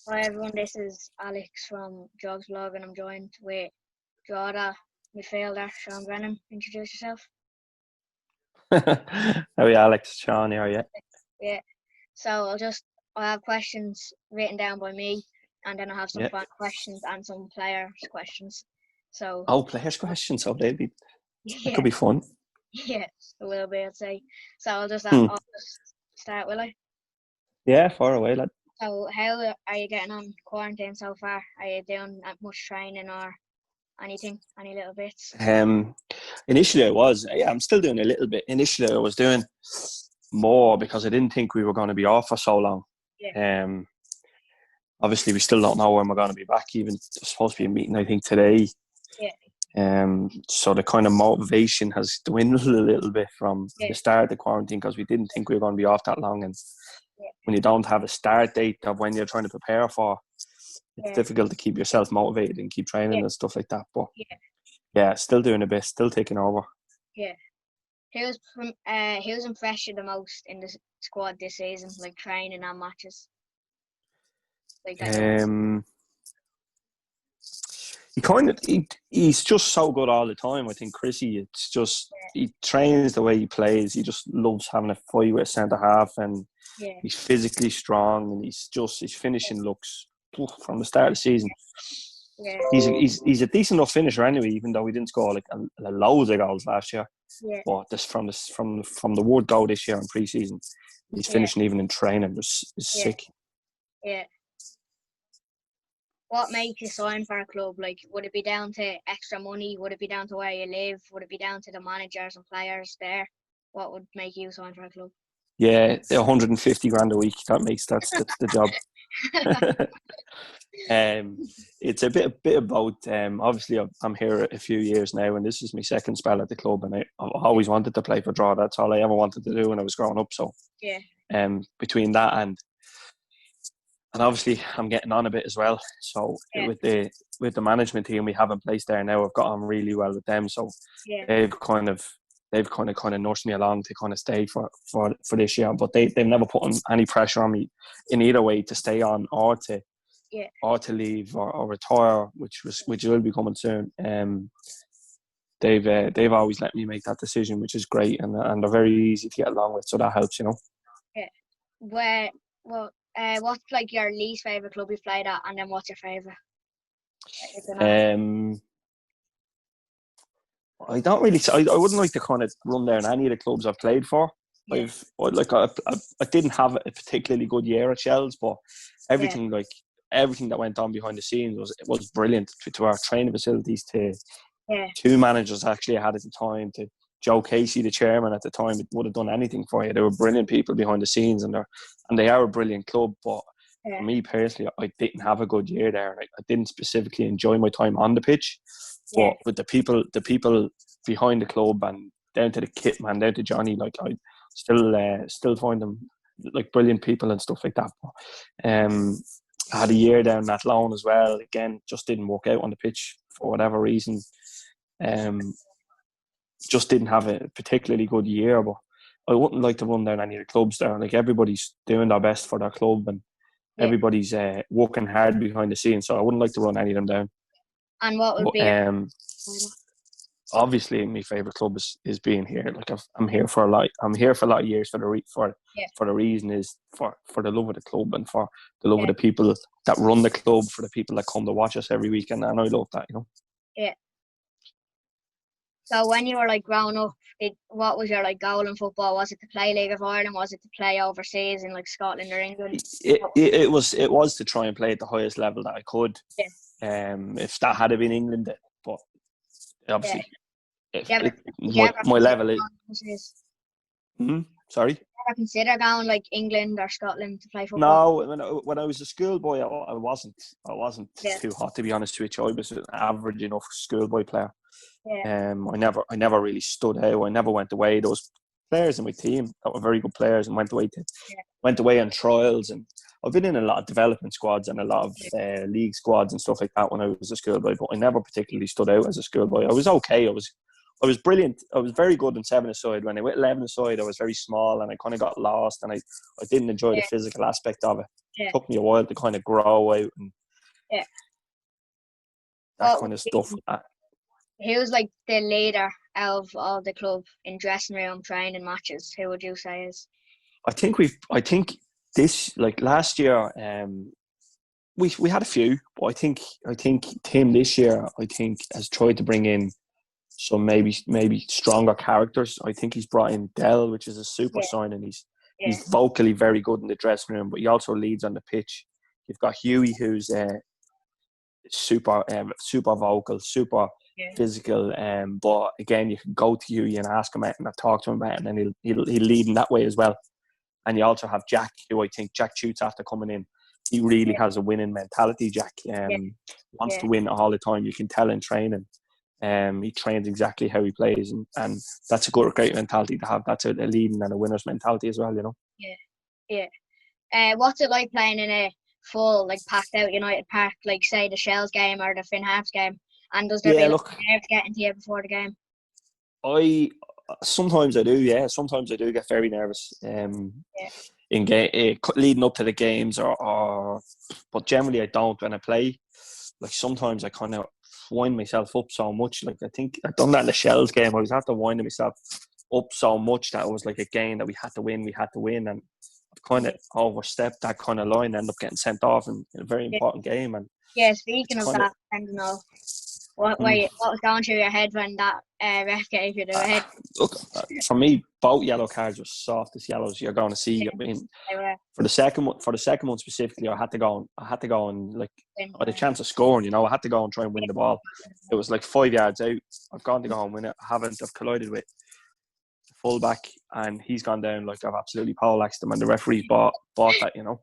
Hi everyone, this is Alex from Drogs Vlog and I'm joined with Droga, midfielder, Sean Brennan. Introduce yourself. How are you, Alex? Sean here, yeah. Yeah. So I have questions written down by me and then I have some Yeah. fun questions and some players' questions. So Oh, players' questions. Oh, that could yeah, be fun. yeah, it will be, I'd say. So Hmm. I'll just start, will I? Yeah, far away, lad. So how are you getting on quarantine so far? Are you doing much training or anything? Any little bits? Um, Initially I'm still doing a little bit. Initially I was doing more because I didn't think we were going to be off for so long. Yeah, Um, Obviously we still don't know when we're going to be back. Even there's supposed to be a meeting, I think, today. yeah, So the kind of motivation has dwindled a little bit from yeah, the start of the quarantine because we didn't think we were going to be off that long. And yeah, when you don't have a start date of when you're trying to prepare for, it's yeah, difficult to keep yourself motivated and keep training yeah, and stuff like that. But yeah. yeah, still doing a bit, still taking over. Yeah. Who's impressed you the most in the squad this season, like training and matches? Like that you Um, he's just so good all the time. I think Chrissy, it's just he trains the way he plays. He just loves having a fight with a centre half, and yeah, he's physically strong, and his finishing looks from the start of the season. yeah, He's a decent enough finisher anyway, even though he didn't score like a loads of goals last year. yeah, But from the word go this year in pre-season, he's yeah, finishing even in training just is yeah, sick. yeah. What makes you sign for a club? Like, would it be down to extra money? Would it be down to where you live? Would it be down to the managers and players there? What would make you sign for a club? Yeah, 150 grand a week. That's the job. It's a bit about. Obviously, I'm here a few years now, and this is my second spell at the club, and I've always wanted to play for Draw. That's all I ever wanted to do when I was growing up. So, Yeah, between that and obviously I'm getting on a bit as well. So yeah, with the management team we have in place there now, I've got on really well with them. So yeah, they've kind of nursed me along to kind of stay for this year. But they've never put any pressure on me in either way to stay on yeah, or to leave or retire, which will be coming soon. They've always let me make that decision, which is great, and they're very easy to get along with. So that helps. yeah. Where, what's like your least favorite club you've played at, and then what's your favorite? You've been at? Um, I don't really. I wouldn't like to kind of run down any of the clubs I've played for. Yeah, I didn't have a particularly good year at Shells, but yeah, everything everything that went on behind the scenes was brilliant. To our training facilities, to yeah, two managers actually I had at the time, to Joe Casey, the chairman at the time, it would have done anything for you. They were brilliant people behind the scenes, and they are a brilliant club. But for yeah, me personally, I didn't have a good year there. I didn't specifically enjoy my time on the pitch. yeah, But with the people behind the club and down to the kit man, down to Johnny, like I still find them like brilliant people and stuff like that. But, I had a year down that loan as well. Again, just didn't work out on the pitch for whatever reason. Um, just didn't have a particularly good year. But I wouldn't like to run down any of the clubs there. Like everybody's doing their best for their club, and yeah. everybody's working hard behind the scenes. So I wouldn't like to run any of them down. And what would But be your favorite? obviously my favorite club is being here. Like I'm here for a lot. I'm here for a lot of years Yeah, for the reason is for the love of the club and for the love of yeah, the people that run the club, for the people that come to watch us every weekend, and I love that. yeah. So when you were like growing up, what was your like goal in football? Was it to play League of Ireland? Was it to play overseas in like Scotland or England? It was to try and play at the highest level that I could. Yeah, If that had been England, but yeah. obviously, if You ever, would you ever my consider level is. going overseas? Sorry. Ever consider going like England or Scotland to play football? No, when I was a schoolboy, I wasn't. I wasn't Yeah, too hot, to be honest with you. I was an average enough schoolboy player. yeah, I never really stood out. I never went away. There was players in my team that were very good players and yeah, went away on trials. And I've been in a lot of development squads and a lot of yeah, league squads and stuff like that when I was a schoolboy. But I never particularly stood out as a schoolboy. I was okay. I was brilliant. I was very good in 7-a-side. When I went 11-a-side, I was very small and I kind of got lost, and I didn't enjoy the yeah, physical aspect of it. Yeah. took me a while to kind of grow out and Yeah. that What kind of stuff. Who was like the leader of all the club in dressing room, training, matches? Who would you say is? I think this, like last year, we had a few, but I think Tim this year, I think, has tried to bring in some maybe stronger characters. I think he's brought in Dell, which is a super Yeah. signing. Yeah. He's vocally very good in the dressing room, but he also leads on the pitch. You've got Huey, who's super vocal, super Yeah. physical. But again, you can go to Huey and ask him out and talk to him about it, and then he'll lead in that way as well. And you also have Jack, who I think Jack shoots after coming in. He really has a winning mentality. Jack wants to win all the time. You can tell in training. He trains exactly how he plays, and that's a great mentality to have. That's a leading and a winner's mentality as well, you know. Yeah. What's it like playing in a full, like, packed out United Park, like say the Shells game or the Finn Harps game? And does there be like nerves getting to you before the game? Sometimes I do, yeah. Sometimes I do get very nervous. In game leading up to the games, but generally I don't when I play. Like sometimes I kind of wind myself up so much. Like I think I've done that in the Shells game. I was after winding myself up so much that it was like a game that we had to win, and I've kind of overstepped that kind of line, ended up getting sent off in a very important game. And speaking of that, I don't know what was going through your head when that ref gave you the red? Look, for me, both yellow cards were softest yellows you're going to see. I mean, for the second one specifically, I had to go and like I had a chance of scoring. You know, I had to go and try and win the ball. It was like 5 yards out. I've gone to go and win it. I've collided with the fullback, and he's gone down like I've absolutely poleaxed him, and the referee bought that. You know,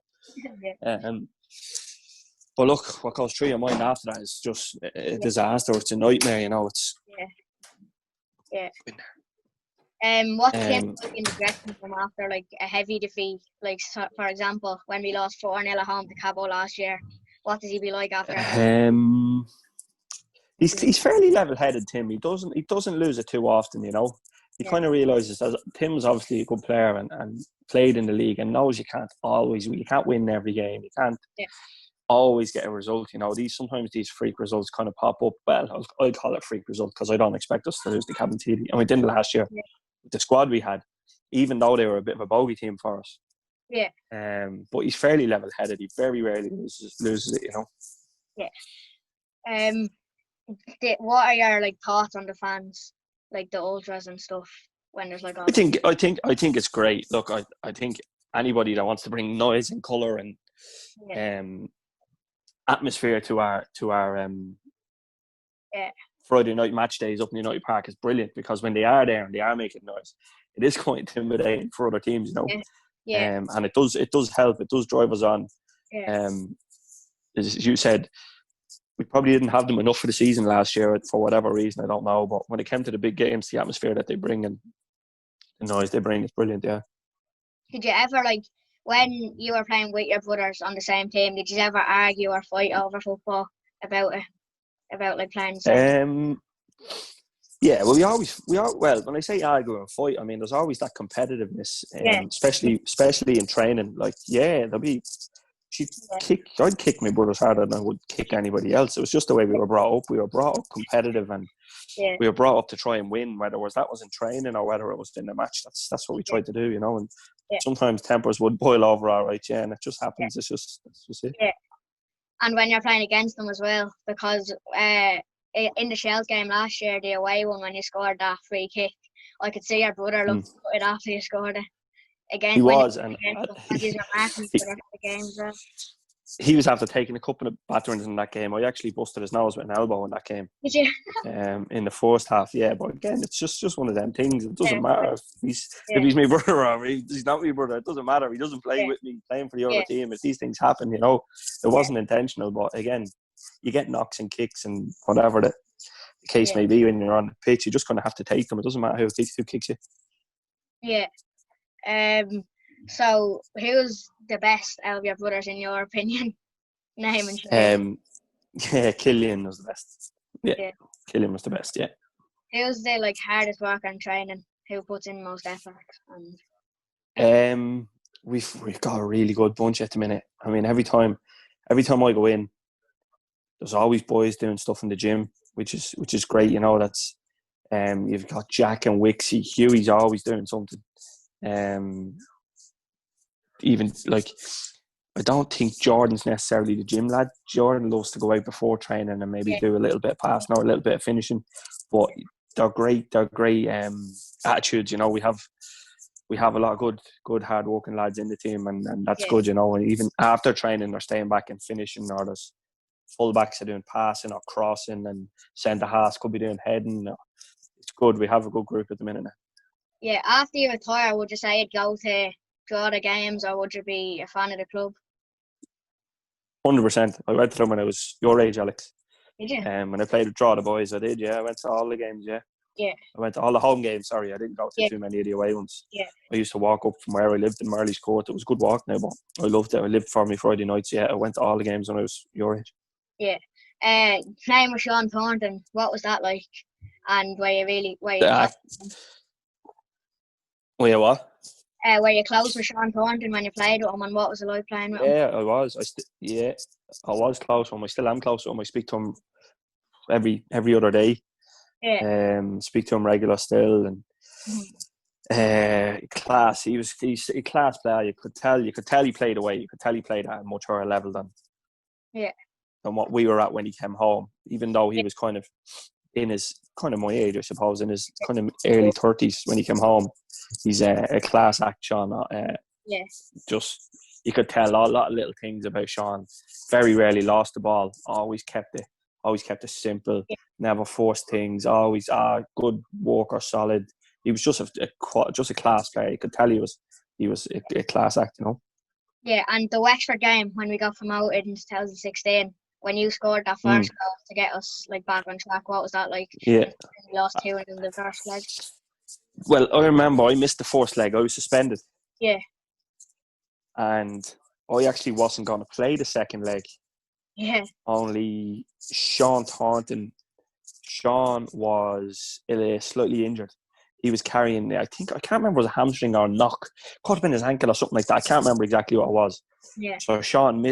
but look, what goes through your mind after that is just a disaster. It's a nightmare. You know, it's What's the like in the dressing room after like a heavy defeat? Like for example, when we lost 4-0 at home to Cabo last year, what does he be like after? He's fairly level-headed, Tim. He doesn't lose it too often. You know, he kind of realizes that Tim's obviously a good player and played in the league and knows you can't win every game. You can't always get a result. You know, sometimes these freak results kind of pop up. Well, I'd call it freak result because I don't expect us to lose the Cabinteely, and we didn't last year. With the squad we had, even though they were a bit of a bogey team for us. But he's fairly level-headed. He very rarely loses it. You know. What are your like thoughts on the fans, like the ultras and stuff, when there's like all? I think it's great. Look, I think anybody that wants to bring noise and colour and atmosphere to our Friday night match days up in United Park is brilliant, because when they are there and they are making noise, it is quite intimidating for other teams, you know. And it does help. It does drive us on. As you said, we probably didn't have them enough for the season last year for whatever reason, I don't know. But when it came to the big games, the atmosphere that they bring and the noise they bring is brilliant. Yeah. Did you ever, like, when you were playing with your brothers on the same team, did you ever argue or fight over football about it? About like playing the same? Yeah, well, well, when I say argue or fight, I mean there's always that competitiveness, especially in training. Like, there'll be. I'd kick my brothers harder than I would kick anybody else. It was just the way we were brought up. We were brought up competitive, and we were brought up to try and win, whether that was in training or whether it was in the match. That's what we tried to do, you know. And sometimes tempers would boil over, all right, and it just happens. That's just it. Yeah. And when you're playing against them as well, because in the Shells game last year, the away one, when you scored that free kick, I could see your brother look it after you scored it. Again, he was, and he's marking for the game as well. He was after taking a couple of batterings in that game. I actually busted his nose with an elbow in that game. Did you? In the first half, but again, it's just one of them things. It doesn't matter if he's my brother or he's not my brother. It doesn't matter. He doesn't play with me, playing for the other team. If these things happen, you know, it wasn't intentional. But again, you get knocks and kicks and whatever the case may be when you're on the pitch. You're just going to have to take them. It doesn't matter who kicks you. Yeah. So who's the best out of your brothers in your opinion? Name and shame. Killian was the best. Killian was the best. Yeah. Who's the like hardest worker in training? Who puts in most effort? we've got a really good bunch at the minute. I mean, every time I go in, there's always boys doing stuff in the gym, which is great. You know, that's you've got Jack and Wixie. Huey's always doing something. Even like, I don't think Jordan's necessarily the gym lad. Jordan loves to go out before training and maybe do a little bit of passing or a little bit of finishing. But they're great. They're great attitudes. You know, we have a lot of good hard working lads in the team, and that's good. You know, and even after training, they're staying back and finishing. Or there's fullbacks are doing passing or crossing, and centre halves could be doing heading. It's good. We have a good group at the minute now. Yeah, after you retire, would you say you'd go to draw the games, or would you be a fan of the club? 100%. I went to them when I was your age, Alex. Did you? When I played with Draw the Boys, I did. Yeah, I went to all the games. Yeah. Yeah. I went to all the home games. Sorry, I didn't go to too many of the away ones. Yeah. I used to walk up from where I lived in Marley's Court. It was a good walk now, but I loved it. I lived for me Friday nights. Yeah, I went to all the games when I was your age. Yeah. Playing with Sean Thornton, what was that like? And were you Were you what? Were you close with Sean Thornton when you played with him, and what was it like playing with him? Yeah, I was. I was close with him. I still am close with him. I speak to him every other day. Yeah. Speak to him regular still, and class. He's a class player. You could tell he played away. You could tell he played at a much higher level than what we were at when he came home. Even though he was kind of in his my age, I suppose, in his kind of early 30s when he came home. He's a class act, Sean. Just you could tell a lot of little things about Sean. Very rarely lost the ball. Always kept it simple. Never forced things. Always good worker, solid. He was just a class player. You could tell he was a class act, you know. Yeah, and the Wexford game when we got promoted in 2016, when you scored that first goal to get us like back on track, what was that like? Yeah, we lost 2 in the first leg. Well, I remember I missed the first leg. I was suspended. Yeah. And I actually wasn't going to play the second leg. Yeah. Only Sean Thornton. Sean was slightly injured. He was carrying, I can't remember, it was a hamstring or a knock. Could have been his ankle or something like that. I can't remember exactly what it was. Yeah. So Sean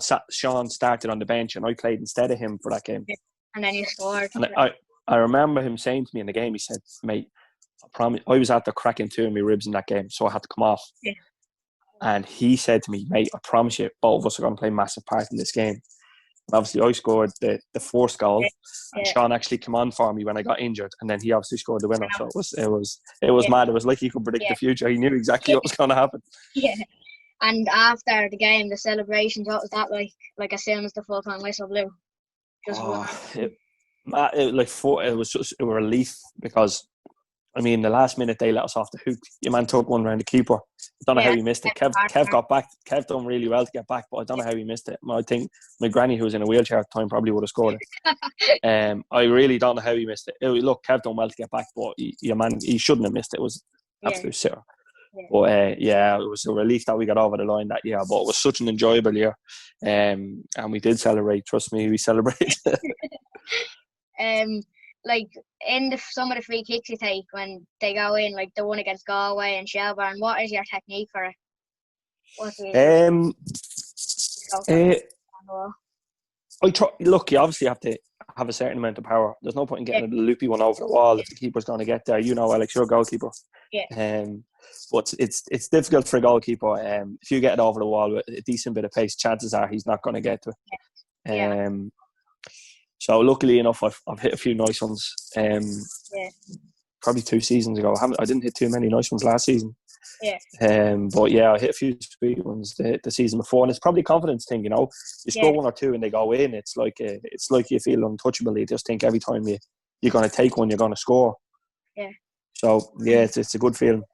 started on the bench, and I played instead of him for that game. Yeah. And then you scored. And I remember him saying to me in the game, he said, "Mate, I promise." I was after cracking 2 of my ribs in that game, so I had to come off. Yeah. And he said to me, "Mate, I promise you, both of us are going to play a massive part in this game." And obviously, I scored the first goal, and Sean actually came on for me when I got injured, and then he obviously scored the winner. So it was mad. It was like he could predict the future. He knew exactly what was going to happen. Yeah. And after the game, the celebrations, what was that like? Like as soon as the full-time whistle blew, it was just a relief, because I mean, the last minute they let us off the hook. Your man took one round the keeper. I don't know how he missed it. Kev got back. Kev done really well to get back, but I don't know how he missed it. I think my granny, who was in a wheelchair at the time, probably would have scored it. I really don't know how he missed it. Look, Kev done well to get back, but your man, he shouldn't have missed it. It was absolute sitter. Yeah. But it was a relief that we got over the line that year. But it was such an enjoyable year, and we did celebrate. Trust me, we celebrated. Like in some of the free kicks you take when they go in, like the one against Galway and Shelbourne, what is your technique for it? What do you I try. Look, you obviously have to have a certain amount of power. There's no point in getting a loopy one over the wall if the keeper's going to get there. You know, Alex, you're a goalkeeper. Yeah. But it's difficult for a goalkeeper. If you get it over the wall with a decent bit of pace, chances are he's not going to get to it. So luckily enough, I've hit a few nice ones. Probably 2 seasons ago. I didn't hit too many nice ones last season. But yeah, I hit a few sweet ones the season before, and it's probably a confidence thing. You know, you score 1 or 2 and they go in. It's like you feel untouchable. You just think every time you're going to take one, you're going to score. Yeah. So yeah, it's a good feeling.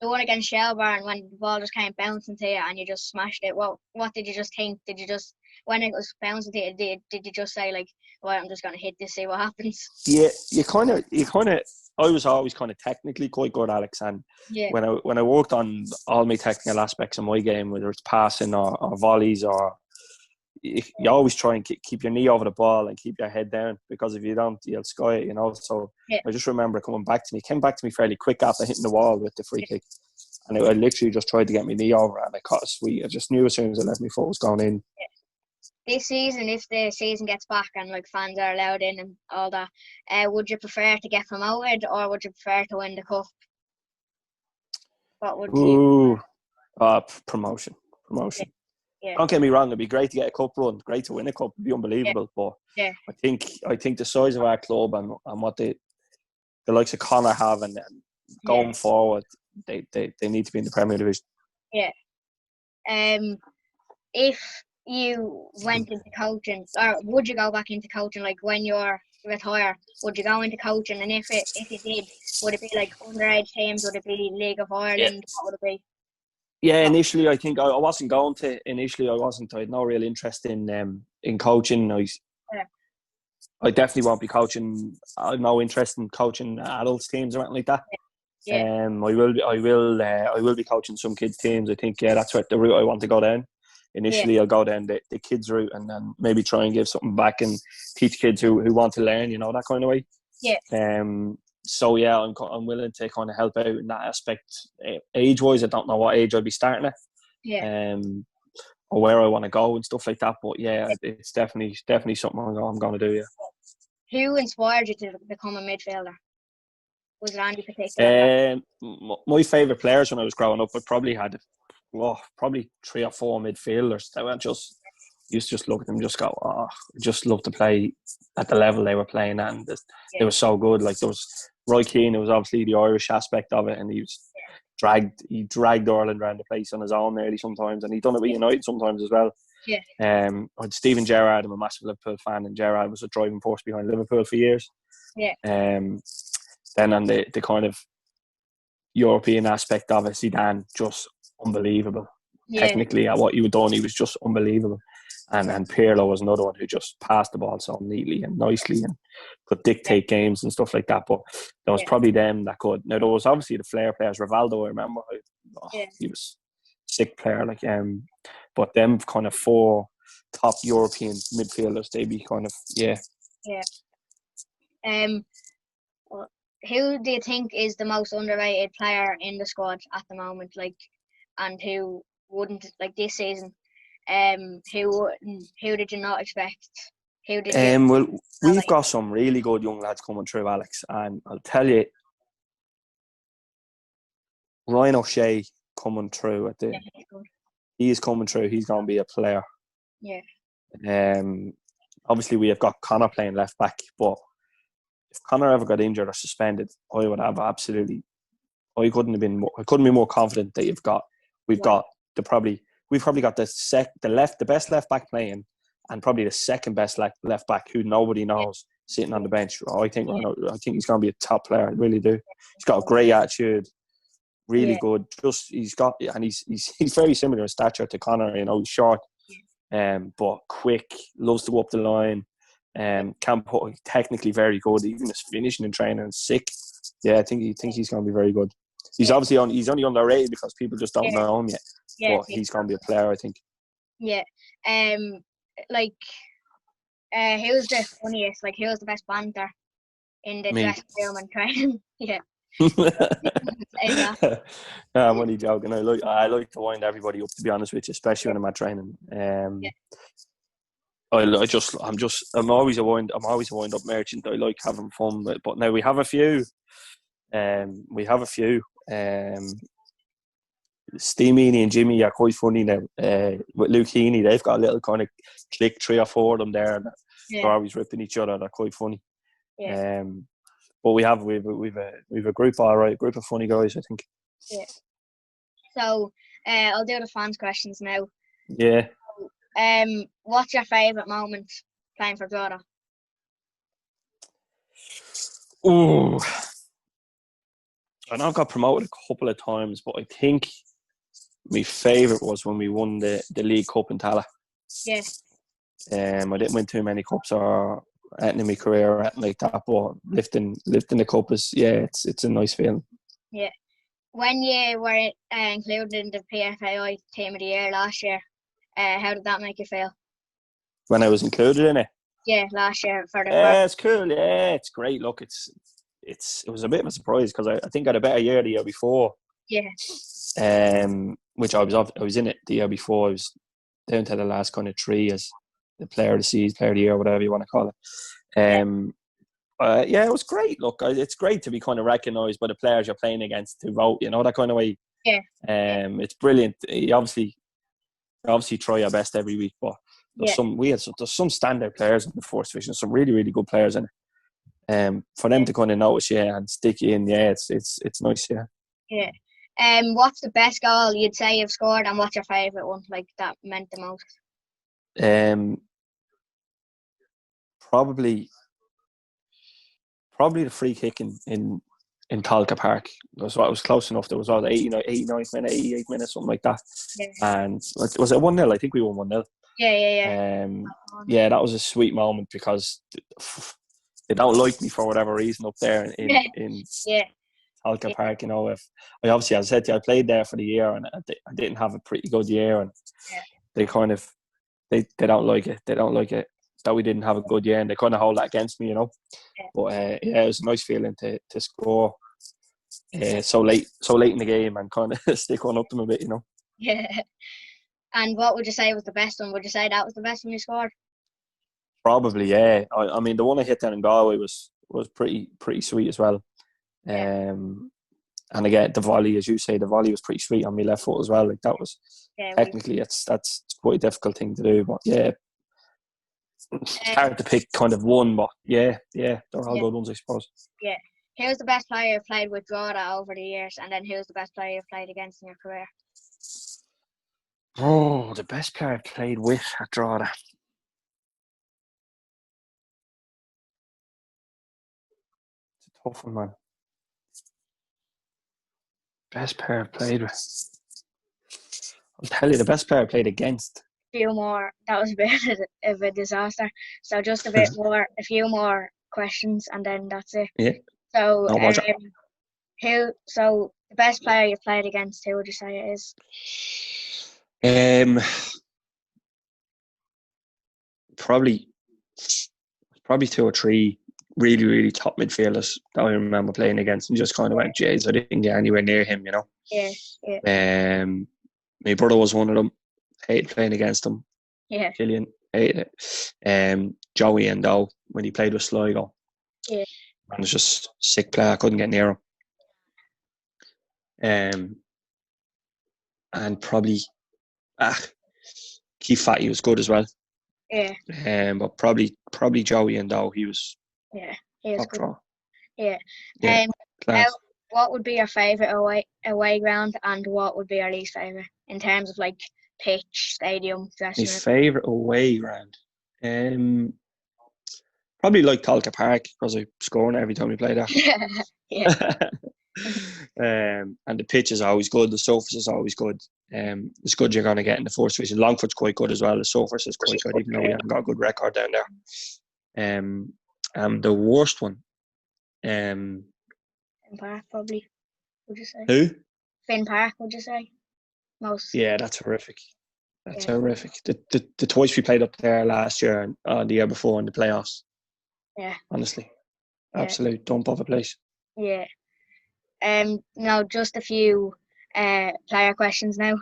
The one against Shelbourne, when the ball just came bouncing to you and you just smashed it. What did you just think? Did you just, when it was bouncing to you, did you just say like, "Well, I'm just going to hit this, see what happens"? Yeah, you kind of. I was always kind of technically quite good, Alex, and when I worked on all my technical aspects of my game, whether it's passing or volleys, or you always try and keep your knee over the ball and keep your head down, because if you don't, you'll sky it, you know. So I just remember it came back to me fairly quick after hitting the wall with the free kick, And I literally just tried to get my knee over it, and I caught a sweet. I just knew as soon as I left my foot was going in. This season, if the season gets back and like fans are allowed in and all that, would you prefer to get promoted or would you prefer to win the cup? What would you? Promotion. Yeah, Don't get me wrong, it'd be great to get a cup run, great to win a cup, it'd be unbelievable. But yeah, I think the size of our club and what the likes of Connor have and going forward, they need to be in the Premier Division. yeah. If you went into coaching, or would you go back into coaching? Like when you're retired, would you go into coaching? And if you did, would it be like underage teams? Would it be League of Ireland? What would it be? Yeah, initially I think I wasn't going to. Initially, I had no real interest in coaching. I definitely won't be coaching. I have no interest in coaching adults teams or anything like that. Yeah. I will be coaching some kids teams. I think that's what the route I want to go down. Initially, I'll go down the kids route and then maybe try and give something back and teach kids who want to learn. That kind of way. Yeah. So yeah, I'm willing to kind of help out in that aspect. Age wise, I don't know what age I'll be starting at. Yeah. Or where I want to go and stuff like that. But yeah, it's definitely something I'm going to do. Yeah. Who inspired you to become a midfielder? Was it any particular? My favourite players when I was growing up, I probably had probably 3 or 4 midfielders. They were used to just look at them, just go, I just love to play at the level they were playing at, and they were so good. Like there was Roy Keane, it was obviously the Irish aspect of it, and he dragged Ireland around the place on his own nearly sometimes, and he done it with United sometimes as well. Yeah. I had Steven Gerrard. I'm a massive Liverpool fan, and Gerrard was a driving force behind Liverpool for years. Yeah. Then on the kind of European aspect of it, Zidane, just unbelievable. Yeah. Technically, at what he was done, he was just unbelievable. And Pirlo was another one who just passed the ball so neatly and nicely and could dictate games and stuff like that. But there was probably them that could. Now there was obviously the flair players. Rivaldo, I remember, he was a sick player. But them kind of 4 top European midfielders, they'd be kind of Yeah. Who do you think is the most underrated player in the squad at the moment? And who wouldn't this season? Who did you not expect? Who did you? Well, we've got some really good young lads coming through, Alex, and I'll tell you, Ryan O'Shea coming through he is coming through. He's going to be a player. Yeah. Obviously we have got Connor playing left back, but if Connor ever got injured or suspended, I would have absolutely. I couldn't be more confident that we've probably got the best left back playing, and probably the second best left back who nobody knows sitting on the bench. I think he's going to be a top player. I really do. He's got a great attitude, really good. He's very similar in stature to Connor. He's short, but quick, loves to go up the line. Can put technically very good. Even his finishing and training is sick. Yeah, I think he's going to be very good. He's he's only underrated because people just don't know him yet. But he's going to be a player, I think. Yeah. Who's the funniest? Who's the best banter in the dressing room and training? Yeah. I'm only joking. I like to wind everybody up, to be honest with you, especially when I'm at training. I'm always a wind up merchant. I like having fun, but now we have a few. Steve Meany and Jimmy are quite funny now. With Luke Heaney, they've got a little kind of click, 3 or 4 of them there, and they're always ripping each other. They're quite funny. Yeah. But we've a group, all right, group of funny guys, I think. Yeah. So I'll do the fans' questions now. Yeah. What's your favourite moment playing for Drogheda? Ooh. I know I got promoted a couple of times, but I think my favourite was when we won the League Cup in Tala. Yeah. I didn't win too many cups or anything in my career or anything like that, but lifting the cup is, it's a nice feeling. Yeah. When you were included in the PFAI Team of the Year last year, how did that make you feel? When I was included in it? Yeah, last year for the. It's cool. Yeah, it's great. Look, it was a bit of a surprise because I think I had a better year the year before. Yeah. Which I was in it the year before. I was down to the last kind of three as the player of the season, player of the year, whatever you want to call it. Yeah, it was great. Look, it's great to be kind of recognised by the players you're playing against to vote. You know, that kind of way. Yeah. It's brilliant. You obviously try your best every week, but there's some standout players in the fourth division, some really really good players in it. For them to kind of notice you and stick you in, yeah, it's nice, yeah. Yeah. What's the best goal you'd say you've scored, and what's your favourite one? Like that meant the most. Probably the free kick in Talca Park. It was close enough. There was about 89th minute, 88th minute, something like that. Yeah. And was it 1-0? I think we won 1-0. Yeah. Yeah, that was a sweet moment because they don't like me for whatever reason up there in Talca Park. You know, if I obviously, as I said to you, I played there for the year and I didn't have a pretty good year, and they kind of they don't like it. They don't like it that we didn't have a good year, and they kind of hold that against me, you know. But yeah, it was a nice feeling to score so late in the game and kind of stick one up them a bit, you know. Yeah. And what would you say was the best one? Would you say that was the best one you scored? Probably, yeah. I mean, the one I hit down in Galway was pretty sweet as well. And again, the volley, as you say, the volley was pretty sweet on my left foot as well. Like that was technically, that's quite a difficult thing to do, but yeah. It's hard to pick kind of one, but yeah, they're all good ones, I suppose. Yeah. Who's the best player you've played with Drogheda over the years, and then who's the best player you've played against in your career? Oh, the best player I've played with at Drogheda. It's a tough one, man. Best player I've played with. I'll tell you, the best player I played against. Few more. That was a bit of a disaster. So just a few more questions, and then that's it. Yeah. So, So the best player you've played against, who would you say it is? Probably 2 or 3 really, really top midfielders that I remember playing against, and just kind of went, "Jeez, I didn't get anywhere near him," you know. Yeah. My brother was one of them. Hated playing against him. Yeah. Killian hated it. Joey and Doe when he played with Sligo. Yeah. And was just sick player. I couldn't get near him. And probably Keith Fatty was good as well. Yeah. But probably Joey and Doe, he was good. Draw. Yeah. What would be your favourite away ground, and what would be your least favourite in terms of like pitch, stadium, dressing room? My favourite away ground? Probably like Talca Park, because I score every time we play there. And the pitch is always good, the surface is always good. It's good you're going to get in the fourth division. Longford's quite good as well. The surface is quite good, even though we haven't got a good record down there. And the worst one, Finn Park, probably. Would you say? Who? Finn Park, would you say? Most. Yeah, that's horrific. That's horrific. The twice we played up there last year and the year before in the playoffs. Yeah. Honestly, absolute dump of a place. Yeah. Now just a few player questions now.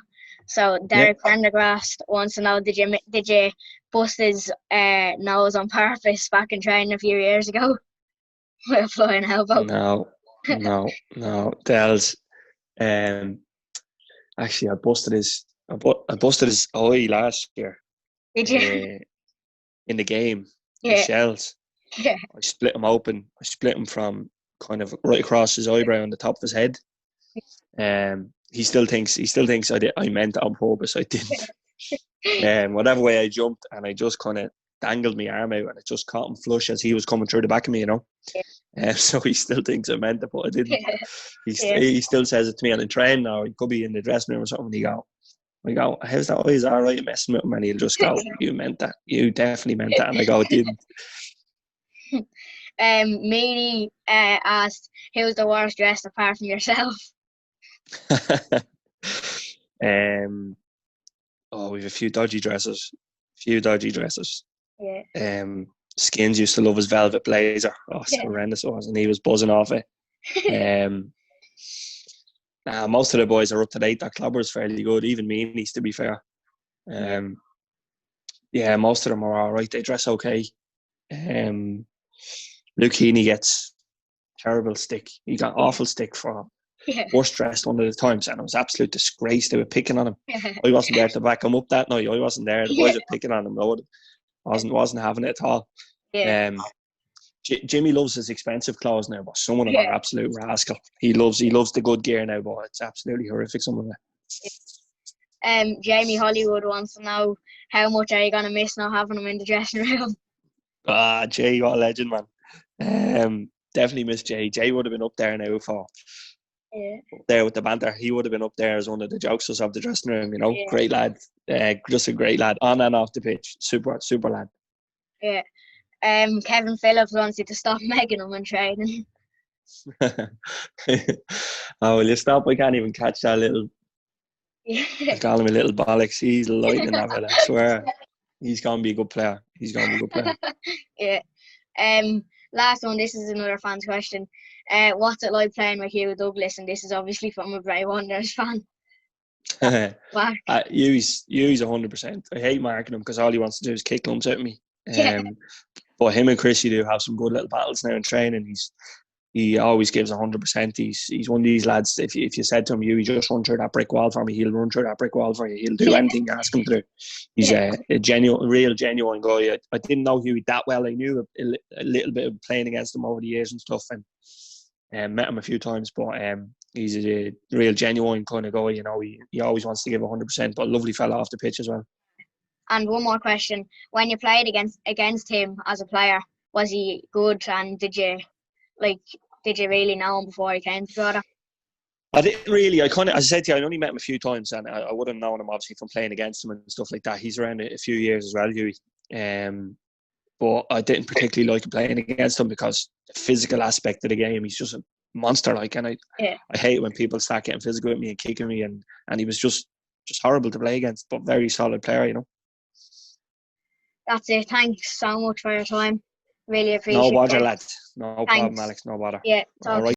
So Derek Prendergast wants to know: Did you bust his nose on purpose back in training a few years ago with a flying elbow? No. Dells. Actually, I busted his eye last year. Did you? In the game, Yeah. The Shells. Yeah. I split him open. I split him from kind of right across his eyebrow on the top of his head. He still thinks I meant it on purpose. I didn't. Whatever way I jumped, and I just kind of dangled my arm out, and it just caught him flush as he was coming through the back of me, you know. So he still thinks I meant it, but I didn't. He still says it to me on the train now. He could be in the dressing room or something. I go, how's that? Oh, he's all right, messing with him, and he'll just go, you meant that. You definitely meant that. And I go, I didn't. Meany asked, who's the worst dressed apart from yourself? We have a few dodgy dressers. Yeah. Skins used to love his velvet blazer. Oh, it's horrendous it was, and he was buzzing off it. Most of the boys are up to date. That Clobber's fairly good. Even Meanies, to be fair. Yeah, most of them are all right. They dress okay. Luke Heaney gets terrible stick. He got awful stick for worst dressed one of the times, and it was absolute disgrace. They were picking on him. I wasn't there to back him up that night. I wasn't there. The boys were picking on him. I wasn't having it at all. Jimmy loves his expensive clothes now, but some of them are absolute rascal. He loves the good gear now, but it's absolutely horrific, some of it. Jamie Hollywood wants to know, how much are you going to miss not having him in the dressing room? Jay, what a legend, man. Definitely miss Jay. Jay would have been up there now there with the banter. He would have been up there as one of the jokesters of the dressing room, you know. Great lad. Just a great lad on and off the pitch. Super lad. Yeah. Kevin Phillips wants you to stop making him in training. Will you stop? I can't even catch that little. I call him a little bollocks. He's lightning that fella. I swear, he's gonna be a good player. Yeah. Last one. This is another fan's question. What's it like playing with Hugh Douglas? And this is obviously from a Bray Wanderers fan. Mark. Hugh's 100%. I hate marking him because all he wants to do is kick lumps at me. But him and Chrissy do have some good little battles now in training. He always gives 100%. He's one of these lads. If you said to him, "You just run through that brick wall for me," he'll run through that brick wall for you. He'll do anything you ask him to do. He's a genuine guy. I didn't know Hughie that well. I knew a little bit of playing against him over the years and stuff, and met him a few times. But he's a real genuine kind of guy. You know, he always wants to give 100%. But a lovely fella off the pitch as well. And one more question: when you played against him as a player, was he good? And did you really know him before he came to Drogheda? I didn't really. As I said to you, I only met him a few times, and I would have known him obviously from playing against him and stuff like that. He's around a few years as well, Hughie. But I didn't particularly like playing against him because the physical aspect of the game, he's just a monster. And I hate when people start getting physical with me and kicking me, and he was just horrible to play against, but very solid player, you know. That's it. Thanks so much for your time. Really appreciate it. No bother, lad. No problem, Alex. No bother. Yeah. All right.